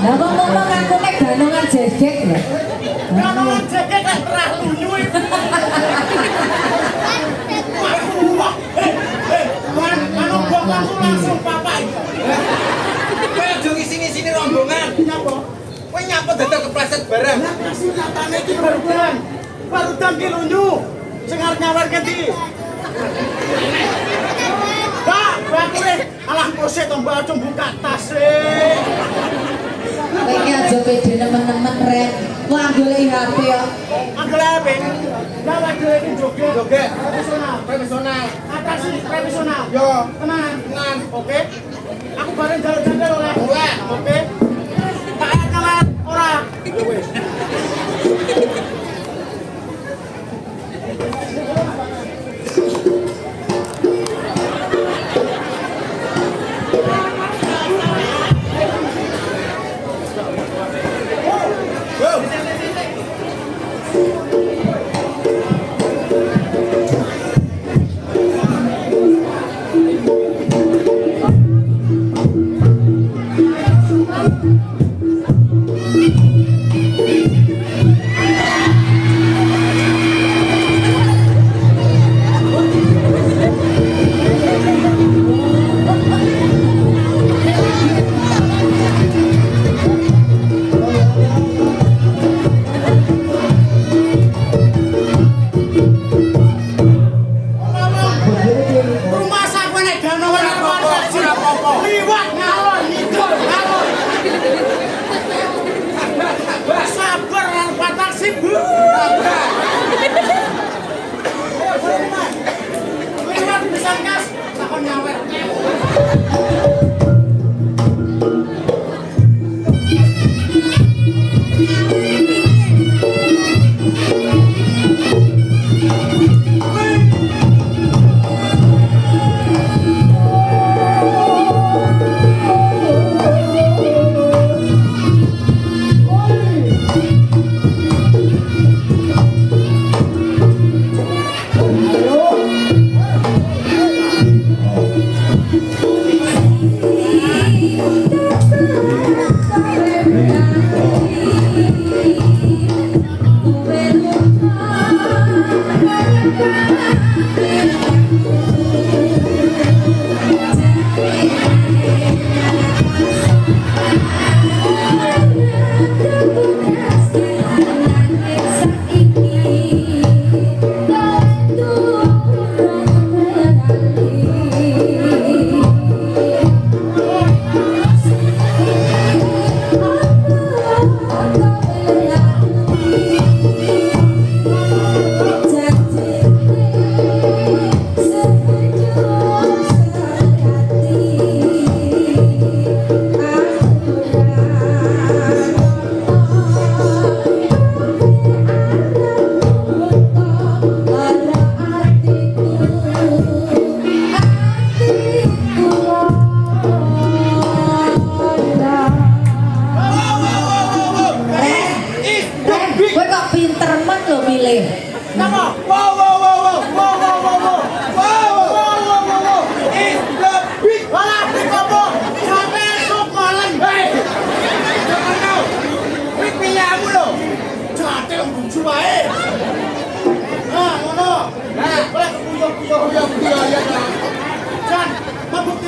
Lah kok ngomong aku nek ganongan jedek lho. Ganongan jedek lek terah lunyu iki. Anu bapakku langsung papa iki. Kowe aja ngisi-ngisini rombongan. Nyapa? Kowe nyapa dadak kepleset barang. Lah nyatane iki barudan. Barudan ki lunyu. Sing arep nyawarke ndi? Pak, bakule alah kose to Mbak aja buka tas e. Kowe iki aja pede nemen-nemen rek. Wah golek HP yo. Golek HP. Lah waduh iki joget. Joget. Profesional. Profesional. Atas profesional. Yo. Tenan. Tenan. Oke. Aku bareng jalan-jalan oleh. Oleh. Oke. Tak kalah ora. Wis.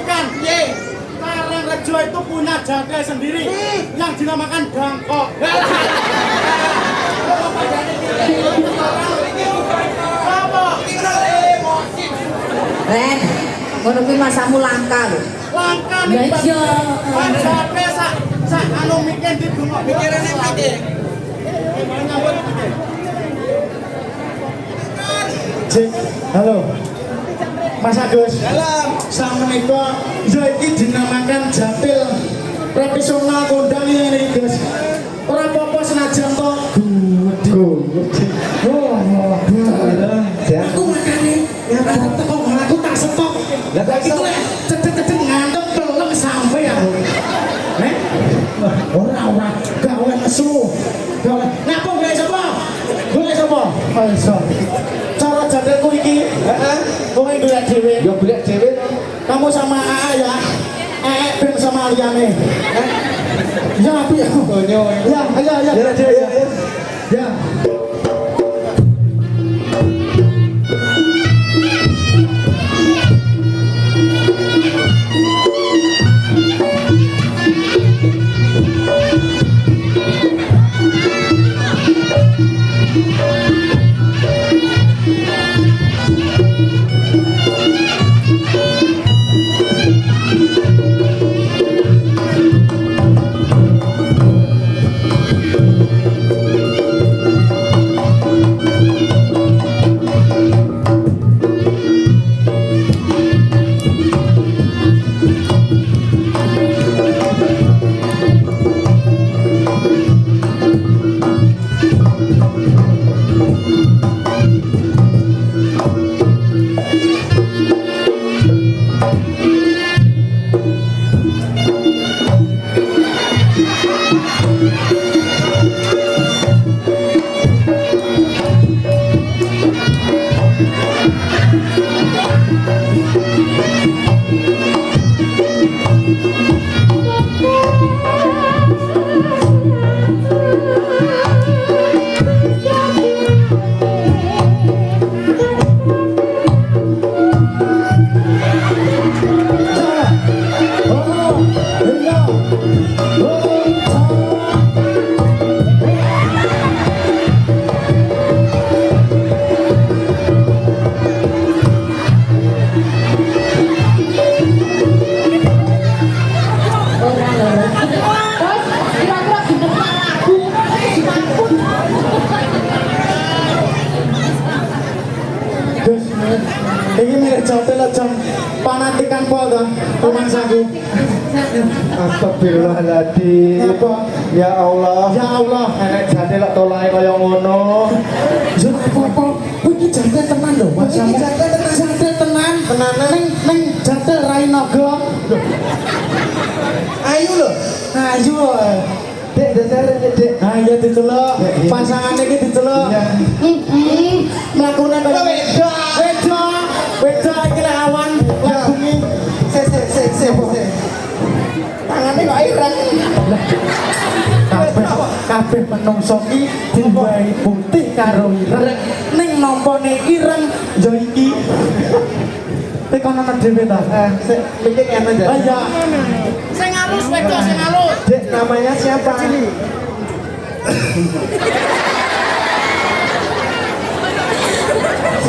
informasikan. Karangrejo itu punya jade sendiri yang dinamakan Dangkok. Apa? Ren, ngono kuwi masamu langka lho. Langka Ya nih. iya. Kan jade sak anu mikir di bungok. Pikirane mikir. Halo. Mas Agus. Dalam. Assalamualaikum. Ya iki dinamakan Jatil profesional kondang ini Gus. Ora apa-apa senajan to gede. Oh, aku makane ya teko aku tak stop. Lah tak iki cecek-cecek ngantuk pelem sampe ya. Ora gawe nesu. Napa golek sapa? Golek sapa? Iso. Cara jatilku iki, kowe golek dhewe. Ya golek dhewe. Kamu sama AA ya. Ben sama liyane. Ya api ya. Ya, ayo. Ya. Ini mirip jatil aja panantikan pol to, rumangsaku. Astagfirullahaladzim. Apa? Ya Allah. Ya Allah. Enek jatil kok tolae kaya ngono. Ya apa-apa. Kowe iki jatil tenan lho, Mas. Iki jatil tenan. Jatil tenan. Tenanan. Ning jatil rai naga. Ayu lho. Ayo. Dek dasar dek. Ayo diceluk. Pasangan iki diceluk. Iya. Mlakune kaya Wedok. Wedok iki lek awan lagungi. Se. Tangane kok ireng. Kabeh menungso iki diwai putih karo ireng. Ning nampane ireng ya iki. Tekan ana dhewe ta. Sik mikir ngene Ah Dek. ya. Sing halus wedok sing halus. Dek namanya siapa?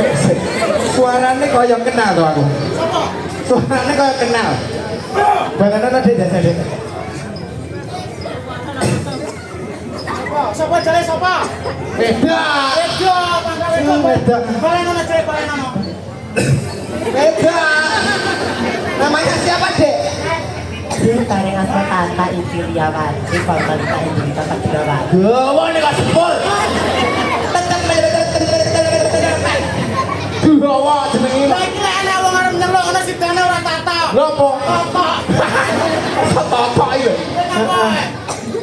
Sik. Suarane kaya kenal to aku. Sopo? Suarane kaya kenal. Bagaimana tadi dasar Dek? Sopo jare sopo? Beda. Wedok, pangkat wedok. Wedok. Balenono jare balenono. Beda. Namanya siapa Dek? Taring asma tata Indriawati Pembalita Indrita Pagrawati. Gawa nih kok sepul. Gawa jenenge. Lah iki lek ana wong arep nyeluk ana sidane ora tata. Lopo? Apa? Apa iki? Kenapa?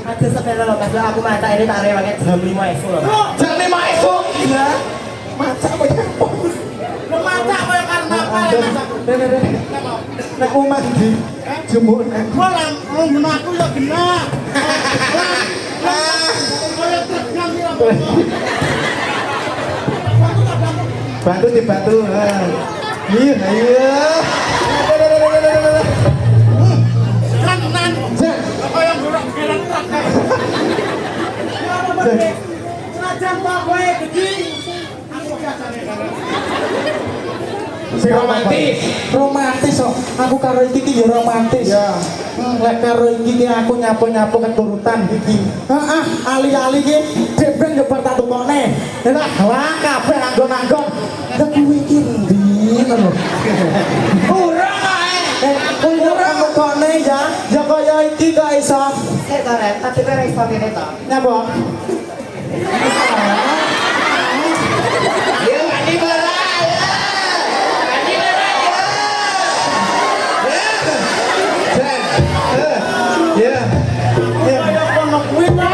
Ada sepeda loh, mas aku maca ini tarik pakai jam 5 esok loh. Jam 5 esuk. Iya. Masak apa ya? Lu masak koyo karnaval ya masak. Nek omah ndi? Jemur. Gua lah ngomong aku ya genah. Koyo tegang ya. Bantu dibantu. Iya, iya. aku karo iki ki ya romantis. Ya. Lek karo iki ki aku nyapu-nyapu keturutan iki. Heeh, ali-ali ki debeng yo bar tak tukokne. Lah kabeh anggon-anggon. Lah kuwi iki ndi lho. Kurang ae. Ora tukokne ya. Ya kaya iki kok iso. Ren, tapi kau respon ini toh. Nyapa? Ya mati berai. Mati berai. Ya. Kaya kono kuwi ta.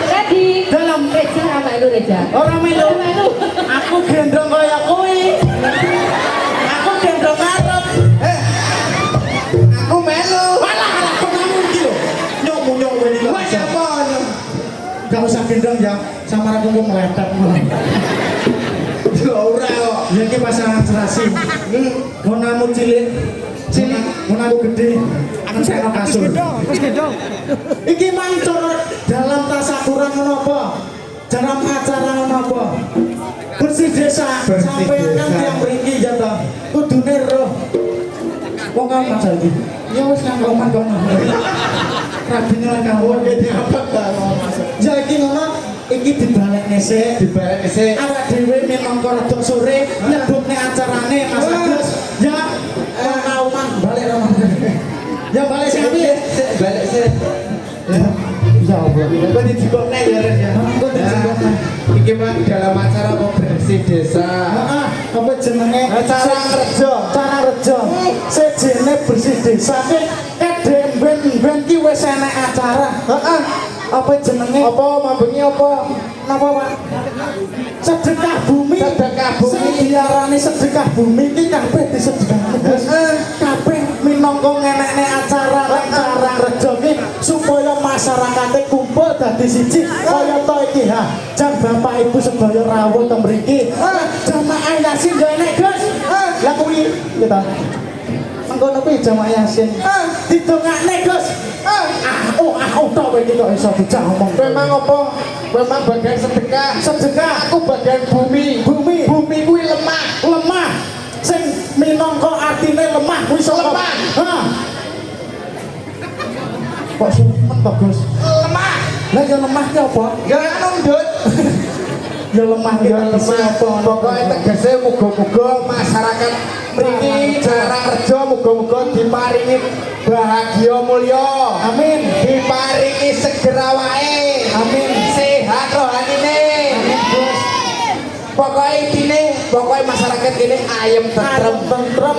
Ready. Dalam Reja sama lu Reja. ora melu. Melu. Aku gendong kaya kuwi. Aku gendong ngarep. Aku melu. Walah, aku kamu iki lho. Nyomu iki lho. Wah, siapa? Gak usah gendong ya, sama aku mau meletak. Ya ora kok. Ya iki pasangan serasi. Monamu cilik, monamu gede. Aku saya kasur. Iki mancur dalam tasyakuran menapa? Dalam acara menapa? Bersih desa, Bersih sampai kan desa. tiang mriki ya ta. Kudune roh. Wong apa saiki? Ya wis nang omah kono. Rabine lan kawon Ini apa ta? ya iki ngono, iki dibalekne sik. Dibalik sih. Awak dhewe minangka rada sore nyebutne acarane Mas Agus. Ya kauman balik rumah. Ya balik sing apik. Balik sih. Ya Allah. Kok dijibokne ya Ren ya. Kok dijibokne? Iki mah dalam acara mau bersih desa. Heeh, apa jenenge? Acara rejo. Cara rejo. Sejene bersih desa ki ben ki wis enek acara. Heeh. Apa jenenge? Apa mambengi apa? Napa, Pak? Sedekah bumi. Sedekah bumi. Sing diarani sedekah bumi iki kabeh disedekahne, Gus. Kabeh minangka ngenekne acara rejo ki supaya masyarakate kumpul dadi siji kaya to iki ha. Jan Bapak Ibu sedaya rawuh teng mriki. Jamaah Yasin yo enek, Gus. Lah kuwi kita. Mengkono kuwi jamaah Yasin. Didongakne, Gus. Tok kowe iki kok iso bocah ngomong. Memang apa? Memang bagian sedekah. Sedekah Aku bagian bumi. bumi. Bumi kuwi lemah. Lemah sing minangka artine lemah kuwi sapa? Lemah. Ha. Kok sumen to, Gus? Lemah. Lah ya lemah ki apa? Ya nundut. Ya lemah ki Ya lemah. Pokoknya tegese muga-muga masyarakat mriki Jarang Rejo muga-muga diparingi bahagia mulya. Amin. Diparingi segera wae. Amin. Sehat rohanine. Amin, Gus. Pokoknya masyarakat ini ayem tentrem. Tentrem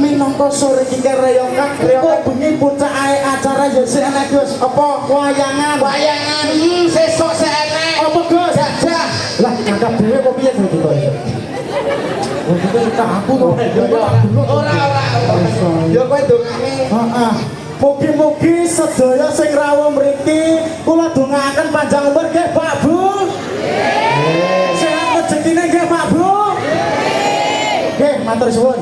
minangka sore iki reyokan. Kok bengi puncak ae acara ya sik enek, Gus. Apa wayangan? Wayangan sesuk seenek. Apa, Gus? Gajah. Lah kakak dhewe kok piye to kok? Oh, kita aku to. Ora. Ya kowe dongane. Heeh. Mugi-mugi sedaya sing rawuh mriki kula dongaaken panjang umur nggih, Pak Bu. Sehat rezekine nggih, Pak Bu. Nggih, matur suwun.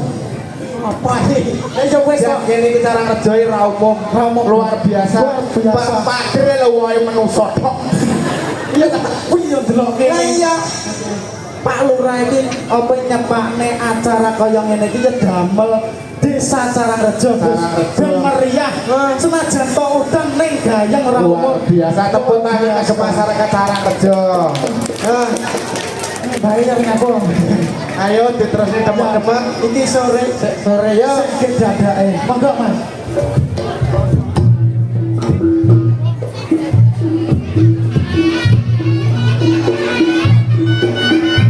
Apa iki? Ya wis kok. Kene iki Jarang Rejo ra umum. Luar biasa. Luar biasa. Pak Dre lho wae menungso tok. Iya ta. Kuwi yo delok kene. Lah iya. Pak Lurah iki apa nyepakne acara kaya ngene iki ya damel desa Jarang Rejo, Gus. Jarang Rejo. Ben meriah. Senajan to udan ning gayeng ora Luar biasa tepuk tangan ke masyarakat Jarang Rejo. Bayar ngapo? Ayo diterusne teman-teman. Iki sore Sore ya. sik dadake. Monggo, Mas.